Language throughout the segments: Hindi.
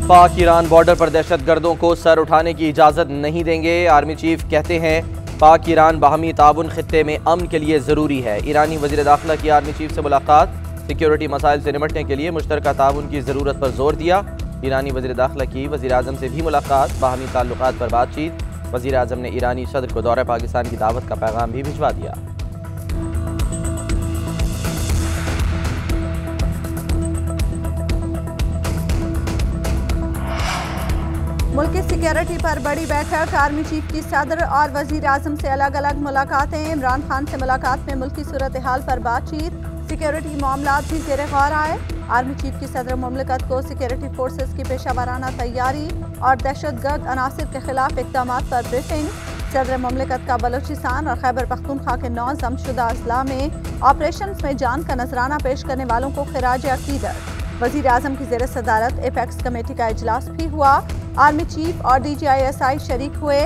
पाक ईरान बॉर्डर पर दहशत गर्दों को सर उठाने की इजाज़त नहीं देंगे। आर्मी चीफ कहते हैं पाक ईरान बाहमी ताउन खित्ते में अमन के लिए ज़रूरी है। ईरानी वज़ीर दाखिला की आर्मी चीफ से मुलाकात, सिक्योरिटी मसाइल से निपटने के लिए मुश्तरका ताउन की ज़रूरत पर जोर दिया। ईरानी वज़ीर दाखिला की वज़ीर आज़म से भी मुलाकात, बाहमी ताल्लुकात पर बातचीत। वज़ीर आज़म ने ईरानी सदर को दौरे पाकिस्तान की दावत का पैगाम भी भिजवा दिया। मुल्क की सिक्योरिटी पर बड़ी बैठक, आर्मी चीफ की सदर और वजीर आजम से अलग अलग मुलाकातें। इमरान खान से मुलाकात में मुल्की सूरत हाल पर बातचीत, सिक्योरिटी मामलात भी ज़ेर गौर आए। आर्मी चीफ की सदर मुमलिकत को सिक्योरिटी फोर्सेस की पेशा वाराना तैयारी और दहशतगर्द अनासिर के खिलाफ इक़दाम पर ब्रीफिंग। सदर मुमलिकत का बलोचिस्तान और खैबर पख्तूनख्वा के 9 जमशुदा अजला में ऑपरेशन में जान का नजराना पेश करने वालों को खिराज अकीदत। वज़ीर आज़म की ज़ेर सदारत एपेक्स कमेटी का इजलास भी हुआ। आर्मी चीफ और DGISI शरीक हुए।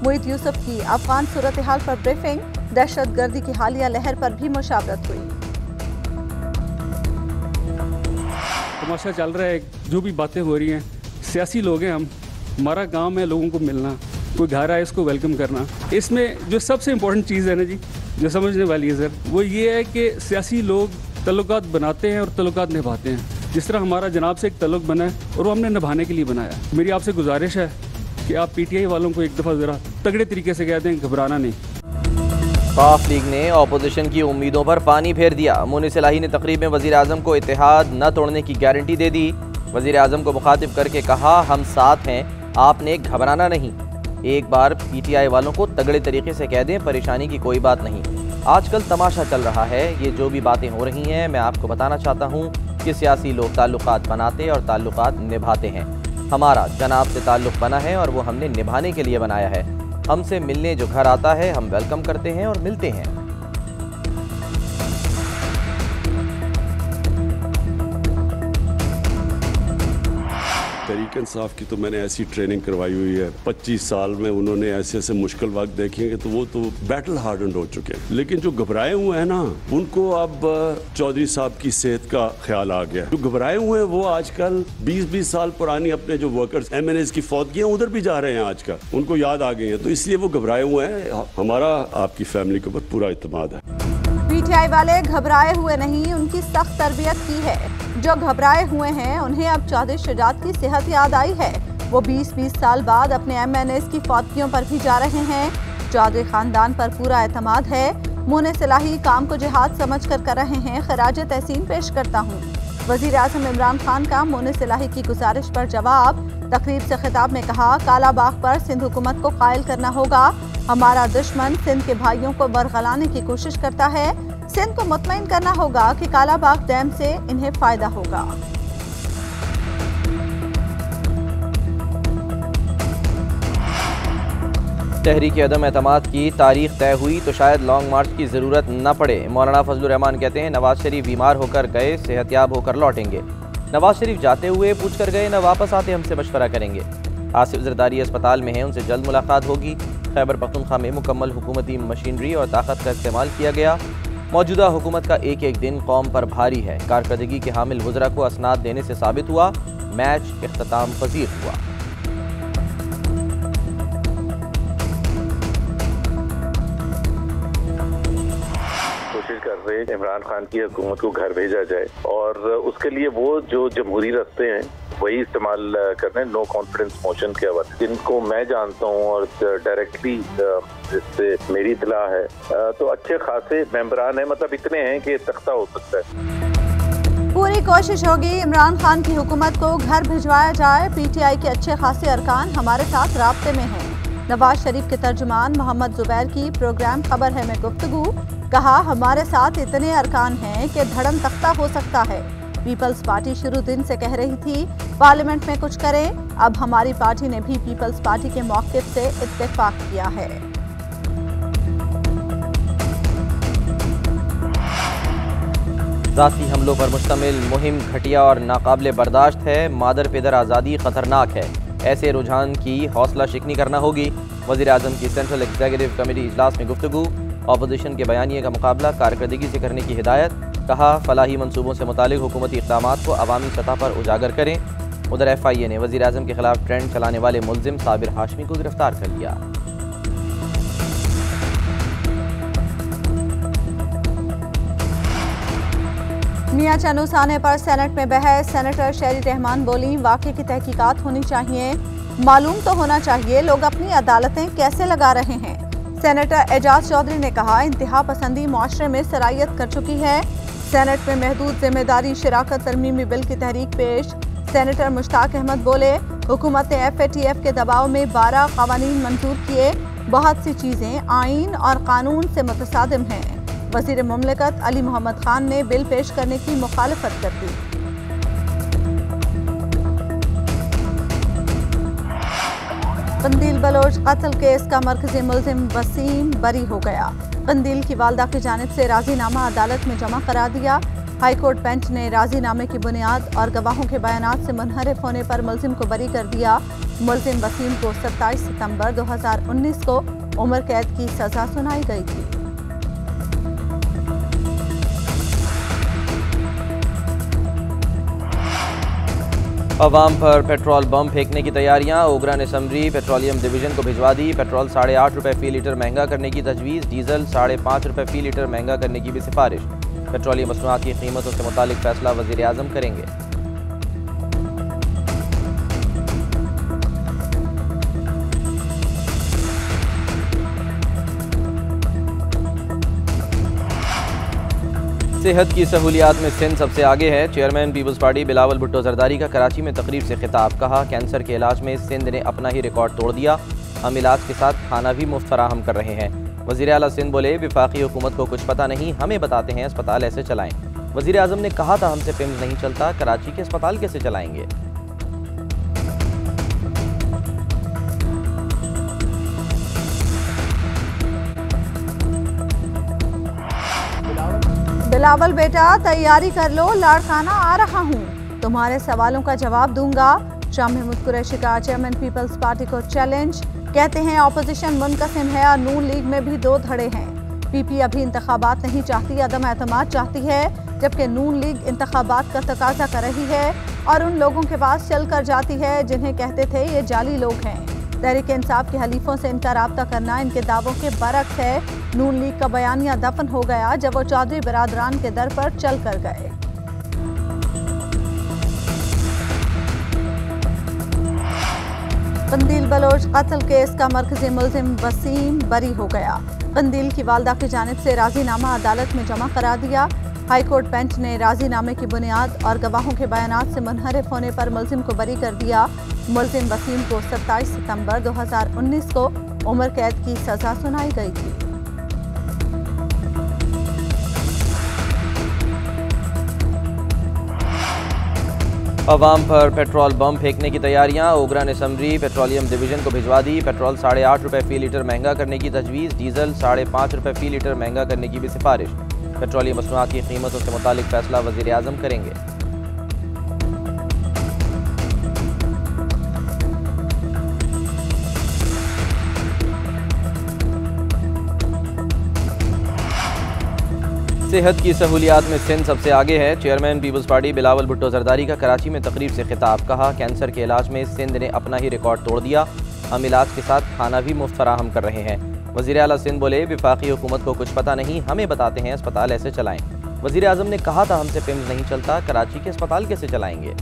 मुईद यूसुफ की अफगान सूरत हाल पर ब्रीफिंग, दहशत गर्दी की हालिया लहर पर भी मुशावरत हुई। तमाशा चल रहा है, जो भी बातें हो रही हैं, सियासी लोग हैं हम, हमारा काम है लोगों को मिलना, कोई घर आए इसको वेलकम करना। इसमें जो सबसे इम्पोर्टेंट चीज़ है ना जी, जो समझने वाली है सर, वो ये है कि सियासी लोग तल्लुकात बनाते हैं और तल्लुकात निभाते हैं। जिस तरह हमारा जनाब से एक तल्लुक बना है और वो हमने निभाने के लिए बनाया। मेरी आपसे गुजारिश है कि आप PTI वालों को एक दफ़ा ज़रा तगड़े तरीके से कह दें, घबराना नहीं। काफ लीग ने अपोजिशन की उम्मीदों पर पानी फेर दिया। मोनिस इलाही ने तकरीब में वज़ीर आज़म को इत्तेहाद न तोड़ने की गारंटी दे दी। वज़ीर आज़म को मुखातिब करके कहा, हम साथ हैं, आपने घबराना नहीं। एक बार PTI वालों को तगड़े तरीके से कह दें, परेशानी की कोई बात नहीं। आजकल तमाशा चल रहा है, ये जो भी बातें हो रही हैं, मैं आपको बताना चाहता हूँ कि सियासी लोग ताल्लुकात बनाते और ताल्लुकात निभाते हैं। हमारा जनाब से ताल्लुक़ बना है और वो हमने निभाने के लिए बनाया है। हमसे मिलने जो घर आता है हम वेलकम करते हैं और मिलते हैं। तहरीक इंसाफ की तो मैंने ऐसी ट्रेनिंग करवाई हुई है, 25 साल में उन्होंने ऐसे ऐसे मुश्किल वक्त देखेंगे तो वो तो बैटल हार्डन्ड हो चुके हैं। लेकिन जो घबराए हुए हैं ना, उनको अब चौधरी साहब की सेहत का ख्याल आ गया। जो घबराए हुए हैं वो आजकल 20-20 साल पुरानी अपने जो वर्कर्स MNAs की फौतगियां उधर भी जा रहे हैं आजकल, उनको याद आ गई है, तो इसलिए वो घबराए हुए हैं। हमारा आपकी फैमिली के ऊपर पूरा इत्मीनान है। PTI वाले घबराए हुए नहीं, उनकी सख्त तरबियत की है। जो घबराए हुए हैं उन्हें अब चौधरी शुजात की सेहत याद आई है। वो 20-20 साल बाद अपने MNAs की फौतगियों पर भी जा रहे हैं। चौधरी खानदान पर पूरा एतमाद है। मोनिस इलाही काम को जिहाद समझ कर रहे हैं, खराज तहसीन पेश करता हूँ। वज़ीर आज़म इमरान खान का मोनिस इलाही की गुजारिश पर जवाब, तकरीब से खिताब में कहा, काला बाग पर सिंध हुकूमत को कायल करना होगा। हमारा दुश्मन सिंध के भाइयों को बरगलाने की कोशिश करता है। सिंध को मुतमईन करना होगा कि काला बाग डैम से इन्हें फायदा होगा। तहरीक अदम एतमाद की तारीख तय हुई तो शायद लॉन्ग मार्च की ज़रूरत न पड़े। मौलाना फजलुर रहमान कहते हैं, नवाज शरीफ बीमार होकर गए, सेहतयाब होकर लौटेंगे। नवाज शरीफ जाते हुए पूछ कर गए, न वापस आते हमसे मशवरा करेंगे। आसिफ जरदारी अस्पताल में हैं, उनसे जल्द मुलाकात होगी। खैबर पख्तूनख्वा में मुकम्मल हुकूमती मशीनरी और ताकत का इस्तेमाल किया गया। मौजूदा हुकूमत का एक एक दिन कौम पर भारी है। कारकर्दगी के हामिल वज़रा को असनाद देने से साबित हुआ। मैच इख्तिताम पजीर हुआ। कोशिश कर रहे हैं इमरान खान की हुकूमत को घर भेजा जाए और उसके लिए वो जो जमहूरी रस्ते हैं वही इस्तेमाल करने, नो कॉन्फिडेंस मोशन के हवाले, जिनको मैं जानता हूँ और डायरेक्टली जिससे मेरी इतला है, तो अच्छे खासे मेंबरान हैं, मतलब इतने हैं कि तख्ता हो सकता है। पूरी कोशिश होगी इमरान खान की हुकूमत को घर भिजवाया जाए। PTI के अच्छे खासे अरकान हमारे साथ राब्ते में हैं। नवाज शरीफ के तर्जुमान मोहम्मद जुबैर की प्रोग्राम खबर है में गुफ्तगू, कहा, हमारे साथ इतने अरकान हैं कि धड़म तख्ता हो सकता है। पीपल्स पार्टी शुरू दिन से कह रही थी पार्लियामेंट में कुछ करें। अब हमारी पार्टी ने भी पीपल्स पार्टी के मौक़िफ़ से इत्तेफाक किया है। ज़ाती हमलों पर मुश्तमिल मुहिम घटिया और नाकाबिले बर्दाश्त है। मादर पिदर आज़ादी ख़तरनाक है। ऐसे रुझान की हौसला शिकनी करना होगी। वज़ीर आज़म की सेंट्रल एग्जीक्यूटिव कमेटी इजलास में गुफ्तगू। अपोजिशन के बयानिए का मुकाबला कारकर्दगी से करने की हिदायत। कहा, फलाही मंसूबों से मुतालिक हुकूमती इक़दामात को अवामी सतह पर उजागर करें। उधर FIA ने वज़ीर-ए-आज़म के खिलाफ ट्रेंड चलाने वाले मुल्जिम साबिर हाशमी को गिरफ्तार कर लिया। मियां चनूसाने पर सेनेट में बहस। सेनेटर शेरी रहमान बोली, वाक़े की तहकीकात होनी चाहिए, मालूम तो होना चाहिए लोग अपनी अदालतें कैसे लगा रहे हैं। सेनेटर एजाज चौधरी ने कहा, इंतहा पसंदी मुआशरे में सरायत कर चुकी है। सेनेट में महदूद जिम्मेदारी शिराकत तरमीमी बिल की तहरीक पेश। सेनेटर मुश्ताक अहमद बोले, हुकूमत ने FATF के दबाव में 12 कवानीन मंजूर किए, बहुत सी चीज़ें आइन और कानून से मुतसादिम हैं। वज़ीर मुमलिकत अली मोहम्मद खान ने बिल पेश करने की मुखालफत कर दी। कंदील बलोच कत्ल केस का मरकजी मुल्जिम वसीम बरी हो गया। कंदील की वालदा की जानिब से राजीनामा अदालत में जमा करा दिया। हाई कोर्ट बेंच ने राजीनामे की बुनियाद और गवाहों के बयानात से मुनहरिफ होने पर मुल्जिम को बरी कर दिया। मुल्जिम वसीम को 27 सितंबर 2019 को उम्र कैद की सजा सुनाई गई थी। अवाम पर पेट्रोल बम फेंकने की तैयारियां। ओगरा ने समरी पेट्रोलियम डिवीजन को भिजवा दी। पेट्रोल 8.5 रुपये फ़ी लीटर महंगा करने की तजवीज़। डीजल 5.5 रुपये फ़ी लीटर महंगा करने की भी सिफारिश। पेट्रोलियम मसनूआत की कीमतों से मुतालिक फैसला वज़ीर-ए-आज़म करेंगे। सेहत की सहूलियात में सिंध सबसे आगे है। चेयरमैन पीपल्स पार्टी बिलावल भुट्टो जरदारी का कराची में तकरीब से खिताब। कहा, कैंसर के इलाज में सिंध ने अपना ही रिकॉर्ड तोड़ दिया। हम इलाज के साथ खाना भी मुफ्त फराहम कर रहे हैं। वज़ीर आला सिंध बोले, वफाकी हुकूमत को कुछ पता नहीं, हमें बताते हैं अस्पताल ऐसे चलाएं। वज़ीर आज़म ने कहा था, हमसे पिम्स नहीं चलता, कराची के अस्पताल कैसे चलाएंगे। बिलावल बेटा तैयारी कर लो, लाड़काना आ रहा हूँ, तुम्हारे सवालों का जवाब दूंगा। शाह महमूद कुरैशी का चेयरमैन पीपल्स पार्टी को चैलेंज। कहते हैं ऑपोजिशन मुनकसिम है और नून लीग में भी 2 धड़े हैं। PP अभी इंतखाबात नहीं चाहती, अदम एतमाद चाहती है, जबकि नून लीग इंतखाबात का तकाजा कर रही है और उन लोगों के पास चल कर जाती है जिन्हें कहते थे ये जाली लोग हैं। तहरीक इंसाफ के हलीफों से इनका राब्ता करना इनके दावों के बरक्स है। नून लीग का बयानिया दफन हो गया जब वो चौधरी बरादरान के दर पर चल कर गए। कंदील बलोच कत्ल केस का मरकजी मुल्जिम वसीम बरी हो गया। कंदील की वालदा की जानिब से राजीनामा अदालत में जमा करा दिया। हाई कोर्ट बेंच ने राजीनामे की बुनियाद और गवाहों के बयानात से मुनहरिफ होने पर मुल्जिम को बरी कर दिया। मुल्जिम वसीम को 27 सितंबर 2019 को उम्र कैद की सजा सुनाई गई थी। अवाम पर पेट्रोल बम फेंकने की तैयारियां। ओगरा ने समरी पेट्रोलियम डिवीजन को भिजवा दी। पेट्रोल 8.5 रुपये फ़ी लीटर महंगा करने की तजवीज़। डीजल 5.5 रुपये फ़ी लीटर महंगा करने की भी सिफारिश। पेट्रोलियम मसनूआत की कीमतों से मुतालिक फैसला वज़ीर-ए-आज़म करेंगे। सेहत की सहूलियात में सिंध सबसे आगे है। चेयरमैन पीपल्स पार्टी बिलावल भुट्टो जरदारी का कराची में तकरीब से खिताब। कहा, कैंसर के इलाज में सिंध ने अपना ही रिकॉर्ड तोड़ दिया। हम इलाज के साथ खाना भी मुफ्त फराहम कर रहे हैं। वज़ीर आला सिंध बोले, वफाकी हुकूमत को कुछ पता नहीं, हमें बताते हैं अस्पताल ऐसे चलाएं। वज़ीर आज़म ने कहा था, हमसे पिम्स नहीं चलता, कराची के अस्पताल कैसे चलाएंगे।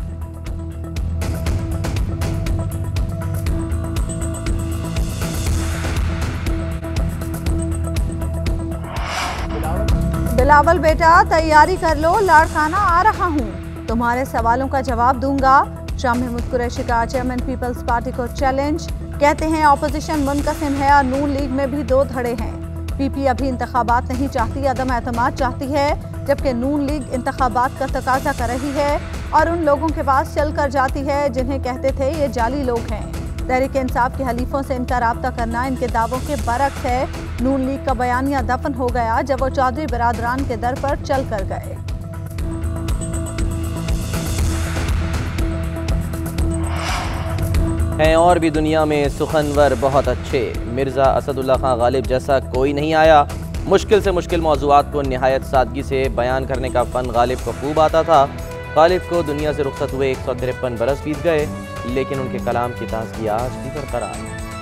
बिलावल बेटा तैयारी कर लो, लाड़काना आ रहा हूँ, तुम्हारे सवालों का जवाब दूंगा। शाह महमूद कुरैशी का चेयरमैन पीपल्स पार्टी को चैलेंज। कहते हैं ऑपोजिशन मुनकसिम है और नून लीग में भी 2 धड़े हैं। PP अभी इंतखाबात नहीं चाहती, अदम एतमाद चाहती है, जबकि नून लीग इंतखाबात का तकाजा कर रही है और उन लोगों के पास चल कर जाती है जिन्हें कहते थे ये जाली लोग हैं। तहरीक इंसाफ के हलीफों से इनका राब्ता करना इनके दावों के बरक्स है। नून लीग का बयानिया दफन हो गया जब वो चौधरी बरादरान के दर पर चल कर गए। हैं और भी दुनिया में सुखनवर बहुत अच्छे। मिर्ज़ा असदुल्ला खां गालिब जैसा कोई नहीं आया। मुश्किल से मुश्किल मौज़ूआत को निहायत सादगी से बयान करने का फ़न गालिब को खूब आता था। गालिब को दुनिया से रुखसत हुए 153 बरस बीत गए, लेकिन उनके कलाम की ताज़गी आज भी बरकरार है।